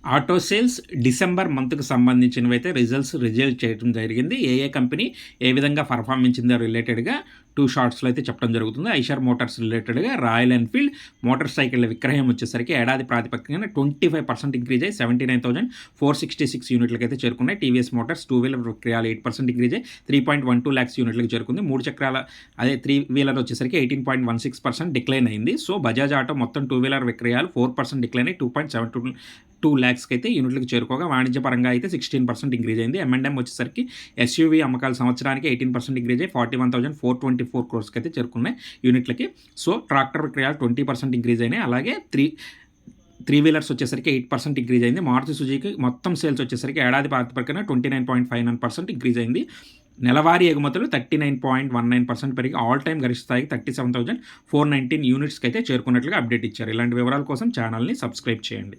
Auto sales December మంత్‌కు సంబంధించినవైతే result చేయడం జరిగింది. ఏ company ఏ విధంగా పర్ఫార్మించిందో రిలేటెడ్‌గా 2 షార్ట్స్‌లో అయితే చెప్పడం జరుగుతుంది. ఐషర్ మోటార్స్ రిలేటెడ్‌గా రాయల్ ఎన్‌ఫీల్డ్ మోటార్ సైకిళ్ళ విక్రయం వచ్చేసరికి ఏడాది ప్రాతిపదికన 25% ఇంక్రీజ్ అయ్యి 79,466 యూనిట్లకైతే చేరుకున్నాయి. టీవీఎస్ మోటార్స్ 2 వీలర్ విక్రయాలు 8% ఇంక్రీజ్ అయ్యి 3.12 లాక్స్ యూనిట్లకు చేరుకుంది. 3 చక్రాల 3 వీలర్ వచ్చేసరికి 18.16% డిక్లైన్ అయింది. సో బజాజ్ ఆటో మొత్తం 2 వీలర్ విక్రయాలు 4% డిక్లైన్ అయ్యి 2.72 లాక్స్‌కి అయితే యూనిట్లకు చేరుకోగా వాణిజ్యపరంగా అయితే 16% ఇంక్రీజ్ అయింది. M&M వచ్చేసరికి ఎస్యూవీ అమ్మకాలు సంవత్సరానికి 18% ఇంక్రీజ్ అయ్యి 41,424 క్రోర్స్‌కి అయితే చేరుకున్నాయి యూనిట్లకి. సో ట్రాక్టర్ విక్రయాలు 20% ఇంక్రీజ్ అయినాయి. అలాగే త్రీ వీలర్స్ వచ్చేసరికి 8% ఇంక్రీజ్ అయింది. మారుతి సుజుకి మొత్తం సేల్స్ వచ్చేసరికి ఏడాది ప్రాతిపదికన 29.59% ఇంక్రీజ్ అయింది. నెలవారీ ఎగుమతులు 39.19% పెరిగి ఆల్ టైమ్ గరిష్ట స్థాయికి 37,419 యూనిట్స్కి అయితే చేరుకున్నట్లుగా అప్డేట్ ఇచ్చారు. ఇలాంటి వివరాల కోసం ఛానల్ని సబ్స్క్రైబ్ చేయండి.